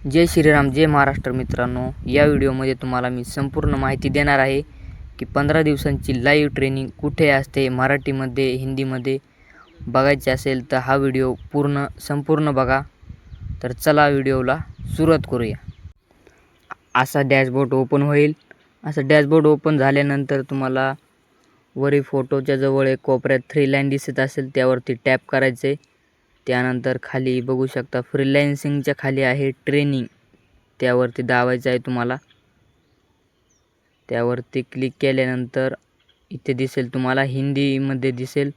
जय श्रीराम, जय महाराष्ट्र. मित्रांनो, या व्हिडिओमध्ये तुम्हाला मी संपूर्ण माहिती देणार आहे की 15 दिवसांची लाईव्ह ट्रेनिंग कुठे असते. मराठीमध्ये, हिंदीमध्ये बघायचे असेल तर हा व्हिडिओ संपूर्ण बघा. तर चला व्हिडिओला सुरुवात करूया. असा डॅशबोर्ड ओपन होईल. असं डॅशबोर्ड ओपन झाल्यानंतर तुम्हाला वरील फोटोच्या जवळ एक कोपऱ्यात 3 लाईन दिसत असेल, त्यावरती टॅप करायचे. त्यानंतर खाली बघू शकता फ्रीलान्सिंगच्या खाली आहे ट्रेनिंग, त्यावरती दाबायचं आहे तुम्हाला. त्यावरती क्लिक केल्यानंतर इथे दिसेल तुम्हाला हिंदीमध्ये दिसेल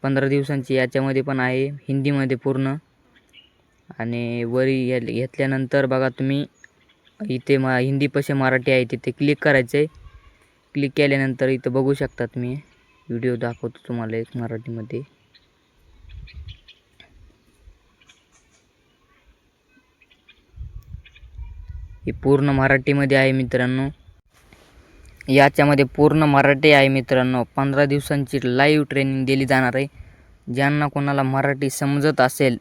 15 दिवसांची. याच्यामध्ये पण आहे हिंदीमध्ये पूर्ण. आणि वरी घेतल्यानंतर बघा तुम्ही इथे हिंदीपाशी मराठी आहे, तिथे क्लिक करायचं आहे. क्लिक केल्यानंतर इथं बघू शकता तुम्ही, व्हिडिओ दाखवतो तुम्हाला एक मराठीमध्ये. हे पूर्ण मराठीमध्ये आहे मित्रांनो. याच्यामध्ये पूर्ण मराठी आहे मित्रांनो. 15 दिवसांची लाईव्ह ट्रेनिंग दिली जाणार आहे. ज्यांना कोणाला मराठी समजत असेल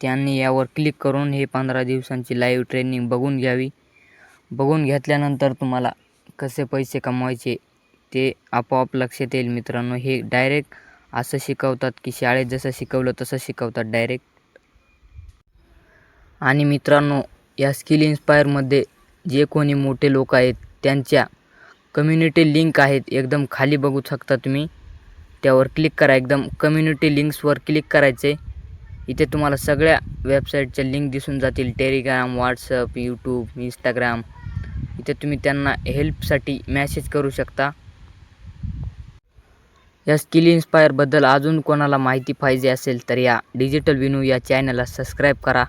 त्यांनी यावर क्लिक करून हे 15 दिवसांची लाईव्ह ट्रेनिंग बघून घ्यावी. बघून घेतल्यानंतर तुम्हाला कसे पैसे कमवायचे ते आपोआप लक्षात येईल मित्रांनो. हे डायरेक्ट असं शिकवतात की शाळेत जसं शिकवलं तसं शिकवतात डायरेक्ट. आणि मित्रांनो, या स्किल इन्स्पायरमध्ये जे कोणी मोठे लोक आहेत त्यांच्या कम्युनिटी लिंक आहेत, एकदम खाली बघू शकता तुम्ही. त्यावर क्लिक करा. एकदम कम्युनिटी लिंक्सवर क्लिक करायचे. इथे तुम्हाला सगळ्या वेबसाईटच्या लिंक दिसून जातील. Telegram, WhatsApp, YouTube, Instagram. इथे तुम्ही त्यांना हेल्पसाठी मेसेज करू शकता. या स्किल इन्स्पायरबद्दल अजून कोणाला माहिती पाहिजे असेल तर या डिजिटल विनू या चॅनलला सबस्क्राईब करा.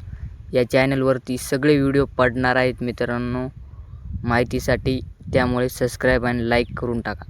या चॅनलवरती सगळे व्हिडिओ पडणार आहेत मित्रांनो माहितीसाठी. त्यामुळे सबस्क्राईब आणि लाईक करून टाका.